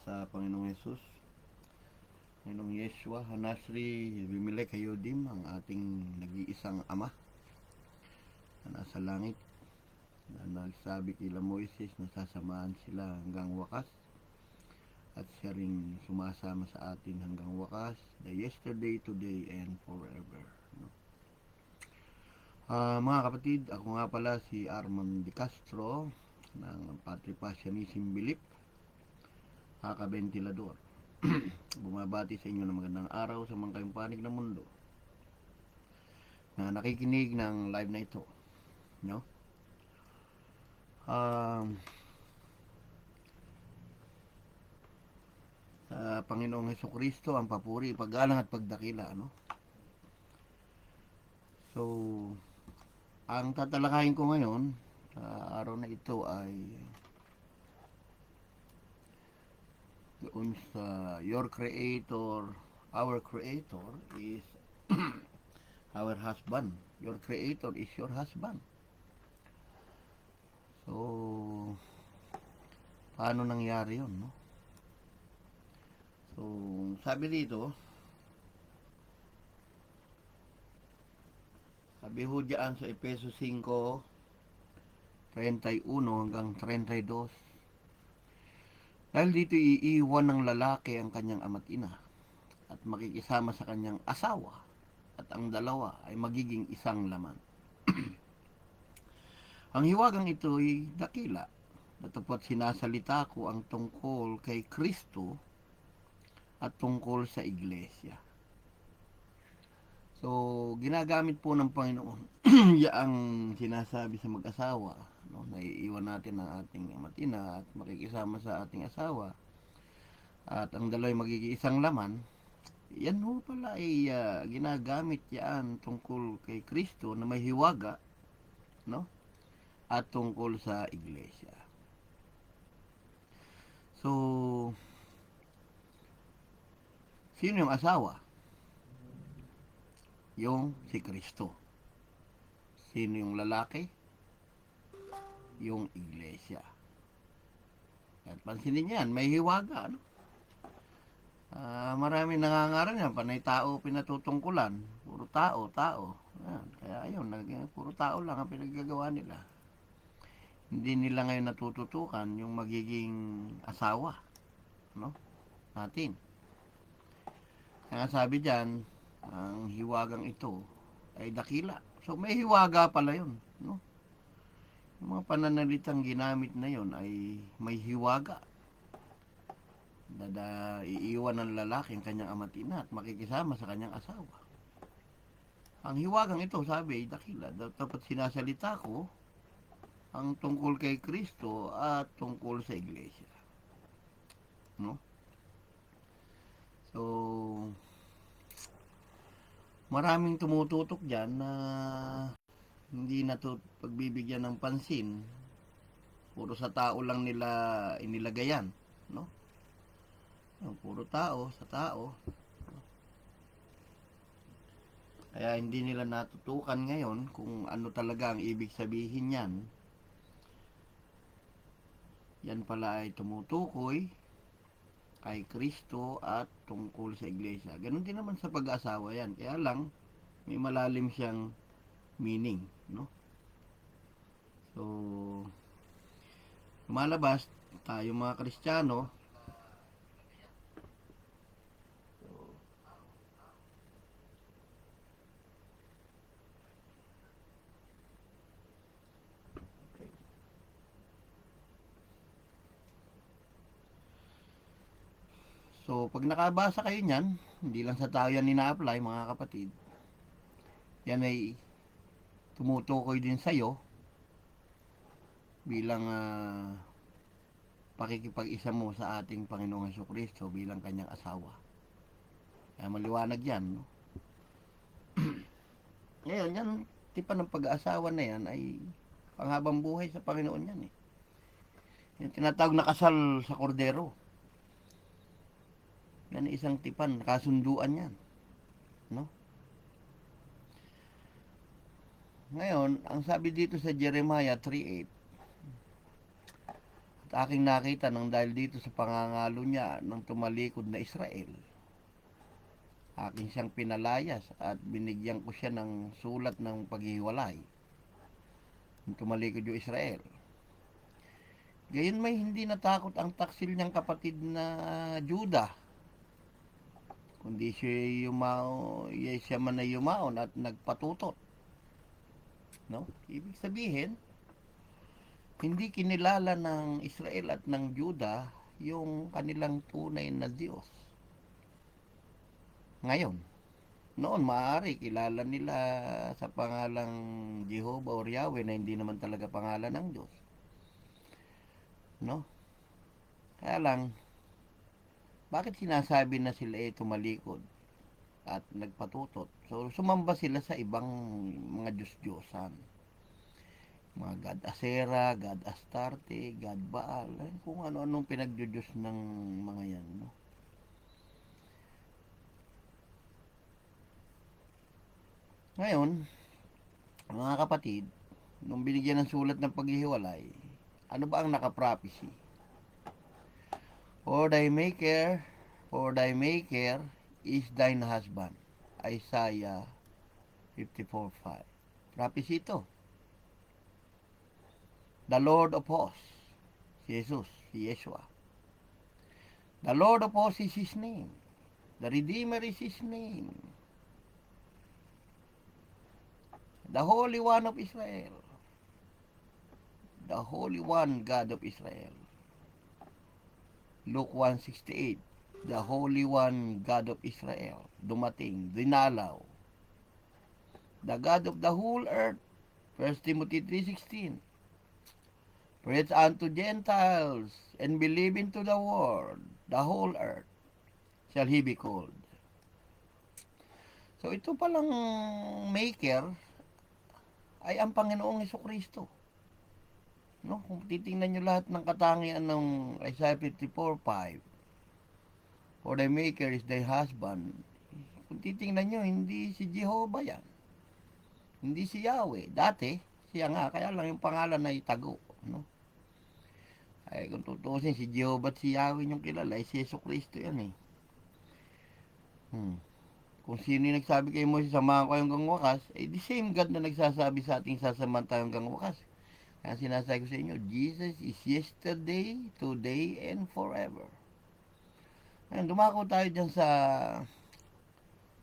sa Panginoong Yesus, Panginoong Yeshua Hanasri Bimilek Hayodim, ang ating nag-iisang Ama na nasa langit, na nagsabi kila Moises na sasamahan sila hanggang wakas, at siya ring sumasama sa atin hanggang wakas, the yesterday, today, and forever. No? Mga kapatid, ako nga pala si Armand De Castro ng Patripasyanism Belief, Kakabentilador. Bumabati sa inyo ng magandang araw sa mga kayong panig ng mundo na nakikinig ng live na ito, no? Sa Panginoong Hesukristo ang papuri, paggalang at pagdakila, no? So, ang tatalakayin ko ngayon sa araw na ito ay doon sa your creator, our creator is our husband. Your creator is your husband. So, paano nangyari yun, no? So, sabi dito, sabi ho dyan sa Efeso 5:31 hanggang 32, dahil dito iiwan ng lalaki ang kanyang ama't ina at makikisama sa kanyang asawa, at ang dalawa ay magiging isang laman. Ang hiwagang ito ay dakila, datapwat sinasalita ko ang tungkol kay Kristo at tungkol sa iglesia. So, ginagamit po ng Panginoon yaang sinasabi sa mag-asawa, no, na iiwan natin ang ating ama't ina at makikisama sa ating asawa, at ang dalawa'y magiging isang laman. Yan ho pala ay ginagamit yan tungkol kay Kristo na may hiwaga, no, at tungkol sa iglesia. So, sino yung asawa? Yung si Kristo. Sino yung lalaki? Yung iglesia. At pansinin yan, may hiwaga, no? Marami nangangaral yan, panay tao pinatutungkulan. Puro tao. Yan. Kaya ayun, puro tao lang ang pinaggagawa nila. Hindi nila ngayon natututukan yung magiging asawa, no, natin. Kaya sabi dyan, ang hiwagang ito ay dakila. So may hiwaga pala yun, no? Yung mga pananalitang ginamit na yun ay may hiwaga. Iiwan ng lalaki ang kanyang ama't ina at makikisama sa kanyang asawa. Ang hiwagang ito, sabi, dakila. Dapat sinasalita ko ang tungkol kay Kristo at tungkol sa iglesia, no? So, maraming tumututok dyan na hindi na to pagbibigyan ng pansin. Puro sa tao lang nila inilagayan, no? Puro tao sa tao. Kaya hindi nila natutukan ngayon kung ano talaga ang ibig sabihin yan. Yan pala ay tumutukoy kay Kristo at tungkol sa iglesia. Ganon din naman sa pag-aasawa yan. Kaya lang, may malalim siyang meaning, no? So, lumalabas tayo mga Kristiyano, so pag nakabasa kayo niyan, hindi lang sa tao yan ina-apply, mga kapatid. Yan ay tumutukoy din sa'yo bilang pakikipag-isa mo sa ating Panginoong Hesukristo bilang kanyang asawa. Kaya maliwanag yan, no? Ngayon, yan tipan ng pag-aasawa na yan ay panghabang buhay sa Panginoon yan, eh. Yung tinatawag na kasal sa kordero, yan ay isang tipan, kasunduan yan, no? Ngayon, ang sabi dito sa Jeremiah 3:8, At aking nakita nang dahil dito sa pangangalo niya ng tumalikod na Israel, aking siyang pinalayas at binigyan ko siya ng sulat ng paghihiwalay ng tumalikod yung Israel. Gayon may hindi natakot ang taksil niyang kapatid na Juda, kundi siya man ay yumaon at nagpatutot. No? Ibig sabihin, hindi kinilala ng Israel at ng Juda yung kanilang tunay na Diyos. Ngayon, noon maaari kilala nila sa pangalang Jehovah or Yahweh na hindi naman talaga pangalan ng Diyos. No? Kaya lang, bakit sinasabi na sila tumalikod at nagpatutot? So, sumamba sila sa ibang mga Diyos-Diyosan. Mga God Asera, God Astarte, God Baal, kung ano-anong pinagdudiyos ng mga yan. No? Ngayon, mga kapatid, nung binigyan ng sulat ng paghihiwalay, ano ba ang naka-prophecy? For thy maker is thine husband. Isaiah 54:5. Prophecy ito. The Lord of hosts, si Jesus, si Yeshua. The Lord of hosts is His name. The Redeemer is His name. The Holy One of Israel. The Holy One, God of Israel. Luke 1:68. The Holy One, God of Israel. Dumating, dinalaw. The God of the whole earth. 1 Timothy 3:16. Preach unto Gentiles and believe into the world, the whole earth shall He be called. So ito palang maker ay ang Panginoong Hesukristo. No? Kung titingnan nyo lahat ng katangian ng Isaiah 54:5, for thy maker is thy husband. Kung titingnan nyo, hindi si Jehovah yan. Hindi si Yahweh. Dati, siya nga, kaya lang yung pangalan ay tago. No? Ay, kung tutusin, si Jehovah at si Yahweh yung kilala, ay si Jesucristo yan eh. Kung sino yung nagsabi kay Moses, samahan ko hanggang wakas, the same God na nagsasabi sa ating sasamahan tayo hanggang wakas. Kaya sinasabi ko sa inyo, Jesus is yesterday, today, and forever. Ayun, dumako tayo dyan sa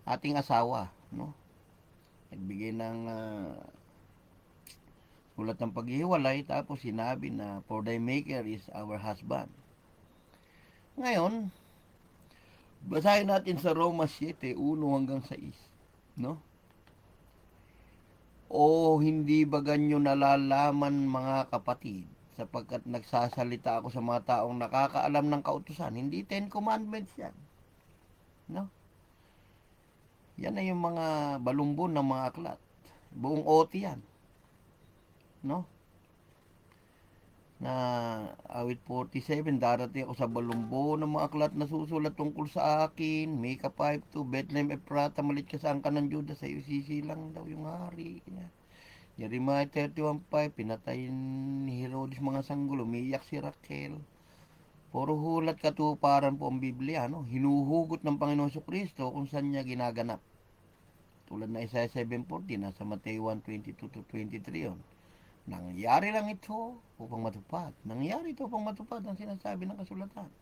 ating asawa, no? Nagbigay ng sulat ng paghihiwalay, tapos sinabi na, for thy maker is our husband. Ngayon, basahin natin sa Roma 7:1 hanggang 6, no? O hindi ba ganyo nalalaman mga kapatid, sapagkat nagsasalita ako sa mga taong nakakaalam ng kautusan, hindi 10 commandments yan. No? Yan ay yung mga balumbon ng mga aklat. Buong OT yan. No? Na awit 47, darating ako sa balumbo ng mga aklat na susulat tungkol sa akin. Micah 5:2, Bethlehem Ephrata, malit ka saan ka ng Juda, sa iyo sisilang daw yung hari. Jeremiah 31:5, pinatay ni Herodes mga sanggol, umiyak si Raquel. Puro hulat katuparan po ang Biblia, no? Hinuhugot ng Panginoon Kristo kung saan niya ginaganap. Tulad na Isaiah 7:14, nasa Mateo 1:22-23 yun. Nangyari lang ito upang matupad. Nangyari ito upang matupad ang sinasabi ng kasulatan.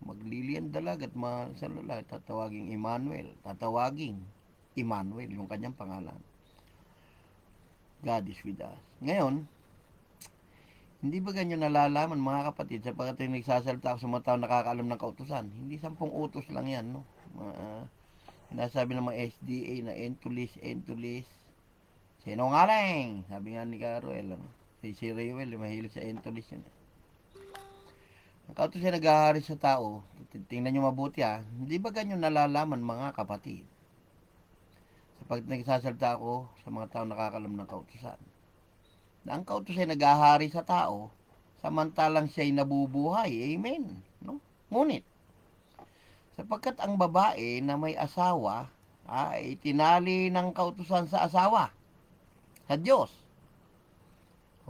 Maglilian dalag at masalala, tatawaging Emmanuel. Yung kanyang pangalan. God is with us. Ngayon, hindi ba ganyan nalalaman mga kapatid, sapagkat yung nagsasalita ako sa mga tao nakakaalam ng kautusan? Hindi 10 utos lang yan, no? Sinasabi ng mga SDA na entulis. Sinungaling! Sabi nga ni Caruel, ano? Si Reuel, mahilig sa entulis yun. Ang kautusan naghahari sa tao, tingnan nyo mabuti hindi ba ganyan nalalaman mga kapatid? Sapagkat nagsasalita ako sa mga tao nakakaalam ng kautusan, na ang kautos ay naghahari sa tao, samantalang siya'y nabubuhay. Amen. No? Ngunit, sapagkat ang babae na may asawa ay tinali ng kautusan sa asawa, sa Diyos.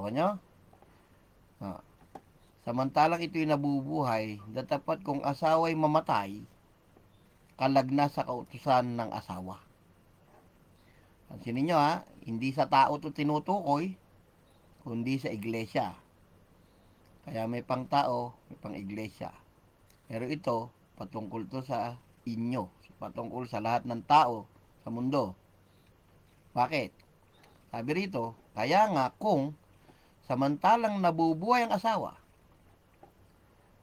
O nyo? Samantalang ito'y nabubuhay, datapat kung asawa'y mamatay, kalagna sa kautusan ng asawa. Pansinin ninyo ha, hindi sa tao to tinutukoy, kundi sa iglesia. Kaya may pang tao, may pang iglesia. Pero ito, patungkol to sa inyo, patungkol sa lahat ng tao sa mundo. Bakit? Sabi rito, kaya nga kung samantalang nabubuhay ang asawa,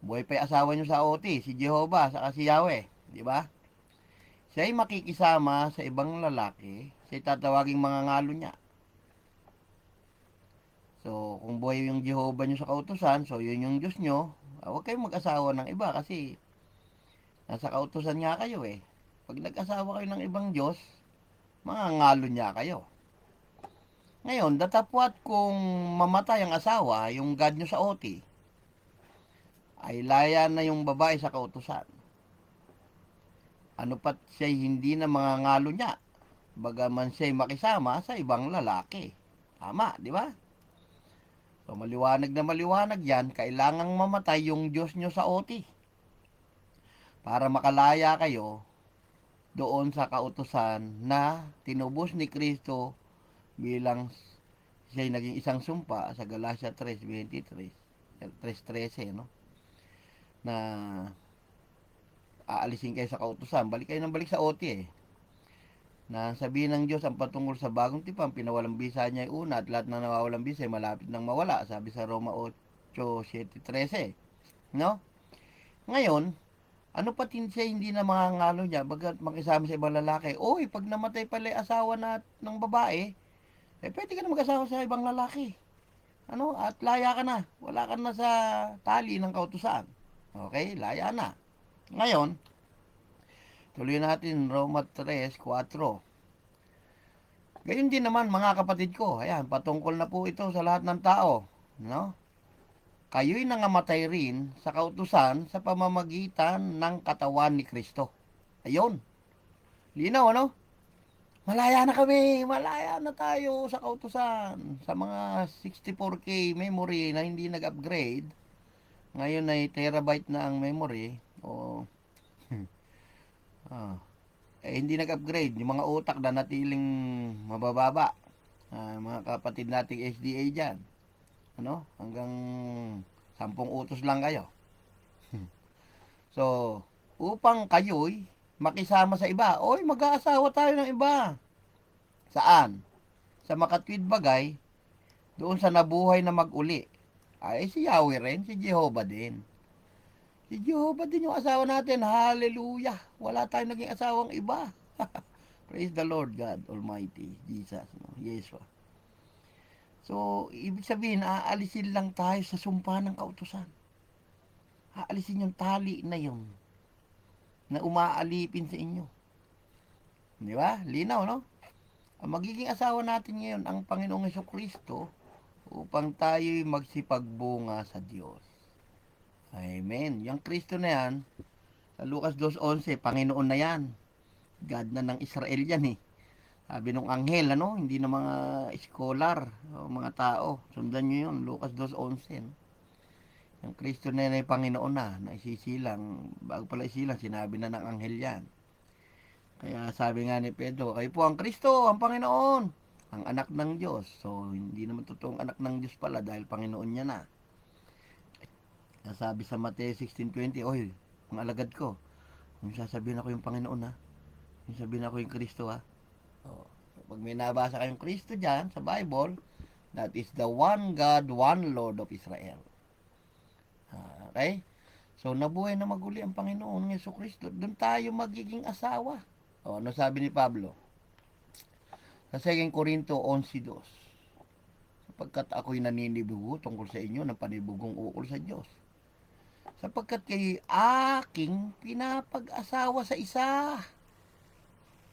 buhay pa yung asawa nyo sa OT, si Jehovah, saka si Yahweh, di ba? Siya'y makikisama sa ibang lalaki, siya'y tatawaging mga ngalo niya. So, kung buhay yung Jehovah nyo sa kautusan, so yun yung Diyos nyo, huwag kayong mag-asawa ng iba kasi nasa kautusan niya kayo eh. Pag nag-asawa kayo ng ibang Diyos, mga ngalo niya kayo. Ngayon, datapwat kung mamatay ang asawa, yung God nyo sa OT, ay laya na yung babae sa kautusan. Ano pat siya'y hindi na mga ngalo niya, bagaman siya'y makisama sa ibang lalaki. Tama, di ba? So, maliwanag na maliwanag yan, kailangang mamatay yung Diyos nyo sa OT para makalaya kayo doon sa kautusan na tinubos ni Kristo bilang siya'y naging isang sumpa sa Galatia 3:23, 3:13, no? Na aalisin kayo sa kautusan, balik kayo ng balik sa OT eh. Na sabihin ng Diyos ang patungkol sa bagong tipan, pinawalang bisa niya ay una at lahat na nawawalang bisa ay malapit nang mawala, sabi sa Roma 8:7-13, no? Ngayon, ano pa siya hindi na mangangalo niya bagat makisama sa ibang lalaki? Oy, pag namatay pala yung asawa na ng babae, eh pwede ka na mag-asawa sa ibang lalaki. Ano? At laya ka na. Wala ka na sa tali ng kautusan. Okay? Laya na. Ngayon, tuloy natin Roma 3:4. Gayun din naman mga kapatid ko. Ayan, patungkol na po ito sa lahat ng tao. No? Kayo'y nangamatay rin sa kautusan sa pamamagitan ng katawan ni Kristo. Ayun. Linaw, ano? Malaya na kami. Malaya na tayo sa kautusan. Sa mga 64K memory na hindi nag-upgrade. Ngayon ay terabyte na ang memory. O, ah, hindi nag-upgrade. Yung mga utak na natiling mabababa. Mga kapatid nating SDA dyan. Ano? Hanggang 10 utos lang kayo. So, upang kayo'y makisama sa iba. Oy, mag-aasawa tayo ng iba. Saan? Sa makatwid bagay, doon sa nabuhay na mag-uli. Ay, si Yahweh rin, si Jehovah din. Si Jehovah din yung asawa natin. Hallelujah. Wala tayong naging asawang iba. Praise the Lord God Almighty, Jesus, no? Yeshua. So, ibig sabihin, aalisin lang tayo sa sumpa ng kautusan. Aalisin yung tali na yun na umaalipin sa inyo. Di ba? Linaw, no? Ang magiging asawa natin ngayon, ang Panginoong Jesucristo, upang tayo'y magsipagbunga sa Diyos. Amen. Yung Kristo na yan, sa Lucas 2:11, Panginoon na yan. God na ng Israel yan eh. Sabi nung anghel, ano, hindi na mga scholar, o mga tao. Sundan nyo yun, Lucas 2:11. No? Yung Kristo na yan ay Panginoon na isisilang. Bago pala isilang, sinabi na ng anghel yan. Kaya sabi nga ni Pedro, kayo po ang Kristo, ang Panginoon, ang anak ng Diyos. So, hindi naman totoong anak ng Diyos pala dahil Panginoon niya na. Kaya sabi sa Mateo 16:20, oy, ang alagad ko, yung sasabihin ako yung Panginoon ha, yung sabihin ako yung Kristo ha. So, pag may nabasa kayong Kristo dyan sa Bible, that is the one God, one Lord of Israel. Okay? So, nabuhay na maguli ang Panginoon ng Jesucristo. Doon tayo magiging asawa. O, ano sabi ni Pablo? Sa 2 Corinto 11:2. Sapagkat ako'y naninibugo tungkol sa inyo ng panibugong ukol sa Diyos. Sapagkat kayo aking pinapag-asawa sa isa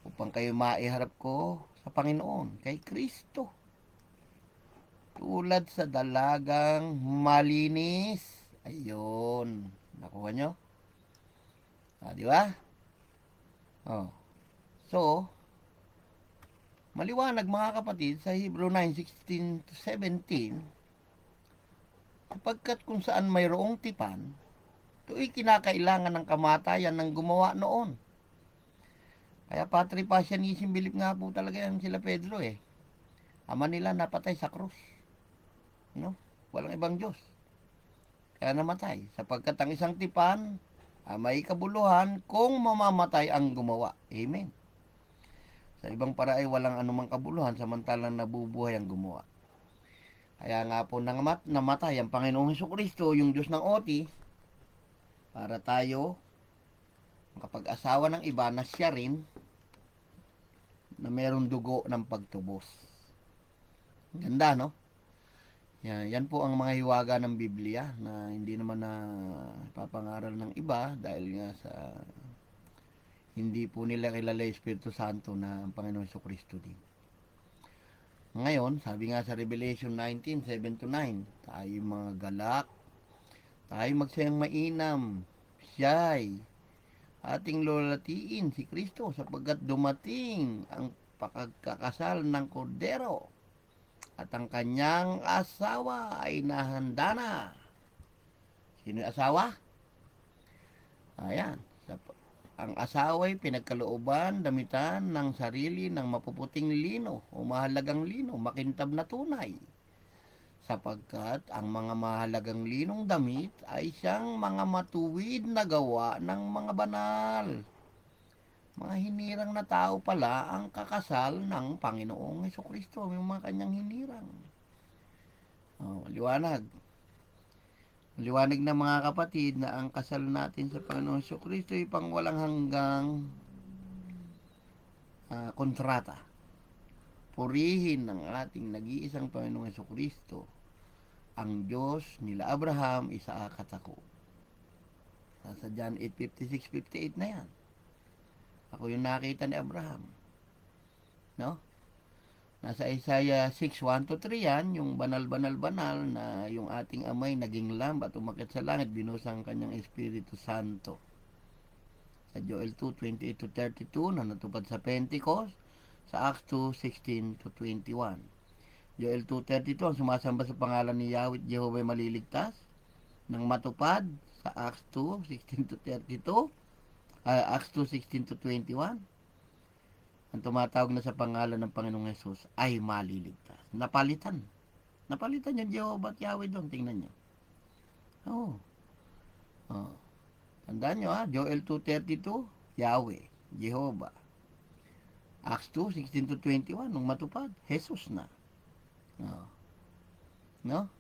upang kayo maiharap ko sa Panginoon, kay Kristo. Tulad sa dalagang malinis. Ayun. Nakuha nyo? Di ba? Oh. So, maliwanag mga kapatid sa Hebrew 9:16-17, Sapagkat kung saan mayroong tipan, ito'y kinakailangan ng kamatayan ng gumawa noon. Kaya patripassianism belief nga po talaga yan sila Pedro eh. Ama nila napatay sa krus. No? Walang ibang Diyos. Kaya namatay. Sapagkat ang isang tipan, may kabuluhan kung mamamatay ang gumawa. Amen. Sa ibang para ay walang anumang kabuluhan samantalang nabubuhay ang gumawa. Kaya nga po namatay ang Panginoong Hesukristo, yung Diyos ng OT, para tayo makapag-asawa ng iba na siya rin na merong dugo ng pagtubos. Ganda, no? Yan po ang mga hiwaga ng Biblia na hindi naman na papangaral ng iba dahil nga sa hindi po nila kilala yung Espiritu Santo na ang Panginoon Jesucristo din. Ngayon, sabi nga sa Revelation 19:7-9, tayo mga galak, tayo magsayang mainam, siya'y ating lulatiin si Kristo sapagkat dumating ang pagkakasal ng Kordero at ang kanyang asawa ay nahanda na. Sino yung asawa? Ayan. Ang asawa ay pinagkalooban, damitan ng sarili ng mapuputing lino o mahalagang lino, makintab na tunay. Sapagkat ang mga mahalagang linong damit ay siyang mga matuwid na gawa ng mga banal. Mga hinirang na tao pala ang kakasal ng Panginoong Hesukristo, yung mga kanyang hinirang. Liwanag. Liwanag na mga kapatid na ang kasal natin sa Panginoong Hesukristo ay pang walang hanggang kontrata. Purihin ng ating nag-iisang Panginoong Hesukristo, ang Diyos nila Abraham, Isaac at Jacob. Nasa John 8:56-58 na yan. Ako yung nakita ni Abraham. No? Nasa Isaiah 6:1-3 yan, yung banal-banal-banal na yung ating amay naging lamb at umakyat sa langit, binusa ang kanyang Espiritu Santo. Sa Joel 2:28-32 na natupad sa Pentecost, sa Acts 2:16-21. Joel 2:32 ang sumasamba sa pangalan ni Yahweh Jehovah ay maliligtas, nang matupad sa Acts 2:16-32, Acts 2:16-21. Ang tumatawag na sa pangalan ng Panginoong Hesus ay maliligtas. Napalitan. Napalitan yung Jehovah at Yahweh doon. Tingnan nyo. Oo. Tandaan nyo Joel 2:32, Yahweh, Jehovah. Acts 2:16-21, nung matupad, Jesus na. No?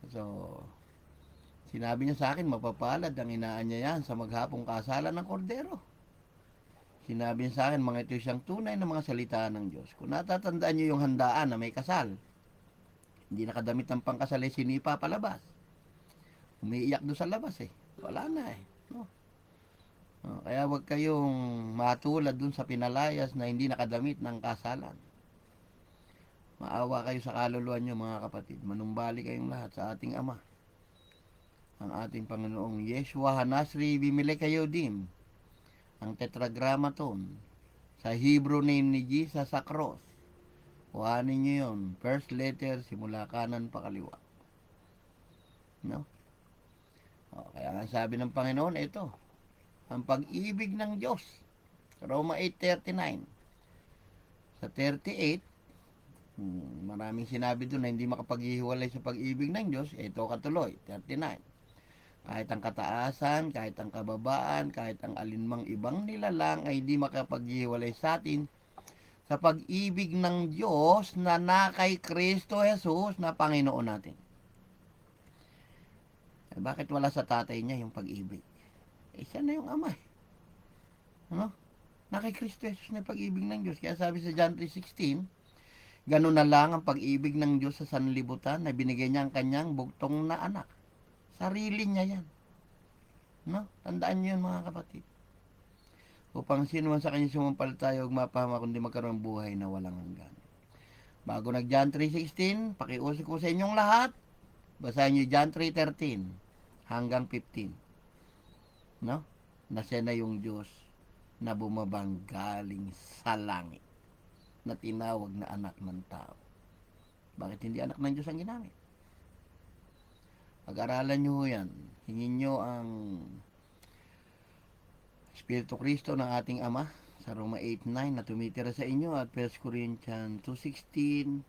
So, sinabi niya sa akin, mapapalad ang inaanyayahan sa maghapong kasalan ng Kordero. Sinabi niya sa akin, mga ito siyang tunay na mga salita ng Diyos. Kung natatandaan niyo yung handaan na may kasal, hindi nakadamit ng pangkasal ay sinipa palabas. Umiiyak doon sa labas Wala na No? Kaya wag kayong matulad doon sa pinalayas na hindi nakadamit ng kasalan. Maawa kayo sa kaluluwa niyo mga kapatid. Manumbalik kayong lahat sa ating Ama. Ang ating Panginoong Yeshua Hanasri Bimilekayodim. Ang tetragrammaton sa Hebrew name ni Jesus sa cross. Kuhanin nyo yun. First letter, simula kanan pa kaliwa. No? Kaya nga sabi ng Panginoon, ito, ang pag-ibig ng Diyos. Roma 8:39. Sa 38, maraming sinabi doon na hindi makapaghihiwalay sa pag-ibig ng Diyos. Ito katuloy, 39. Kahit ang kataasan, kahit ang kababaan, kahit ang alinmang ibang nilalang ay hindi makapaghihiwalay sa atin sa pag-ibig ng Diyos na kay Kristo Jesus na Panginoon natin. Bakit wala sa tatay niya yung pag-ibig? Siya na yung ama Ano? Kay Kristo Jesus na pag-ibig ng Diyos. Kaya sabi sa John 3:16, ganun na lang ang pag-ibig ng Diyos sa sanlibutan na binigay niya ang kanyang bugtong na anak. Sarili niya yan. No? Tandaan niyo yun mga kapatid. Upang sino man sa kanya sumampalataya huwag mapahama kundi magkaroon ng buhay na walang hanggan. Bago nag John 3:16, pakiusap ko sa inyong lahat, basahin niyo John 3:13 hanggang 15. No? Na siya na yung Diyos na bumabang galing sa langit na tinawag na anak ng tao. Bakit hindi anak ng Diyos ang ginamit? Pag-aralan nyo ho yan. Hingin nyo ang Espiritu Kristo ng ating Ama sa Roma 8:9 na tumitira sa inyo at 1 Corinthians 2:16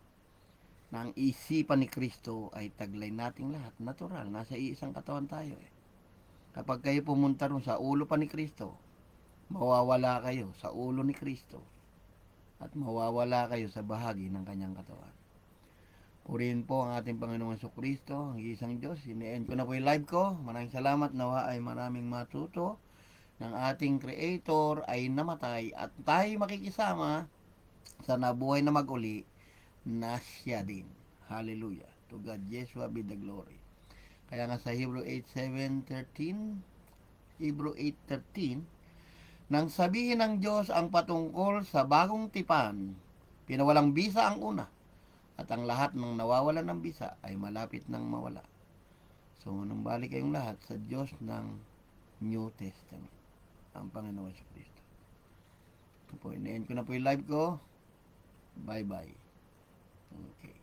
na ang isipan ni Kristo ay taglay nating lahat. Natural, nasa iisang katawan tayo eh. Kapag kayo pumunta ron sa ulo pa ni Kristo, mawawala kayo sa ulo ni Kristo at mawawala kayo sa bahagi ng kanyang katawan. Purihin po ang ating Panginoong Jesucristo, ang isang Diyos. Ini-end ko na po yung live ko. Maraming salamat. Nawa ay maraming matuto ng ating Creator ay namatay at tayo makikisama sa nabuhay na mag-uli na siya din. Hallelujah. To God, Yeshua be the glory. Kaya nga sa Hebrew 8:7-13, Hebrew 8:13, nang sabihin ng Diyos ang patungkol sa bagong tipan, pinawalang bisa ang una, at ang lahat ng nawawalan ng bisa ay malapit nang mawala. So, nang balik kayong lahat sa Diyos ng New Testament, ang Panginoon Jesucristo. Ito po, in-end ko na po yung live ko. Bye-bye. Okay.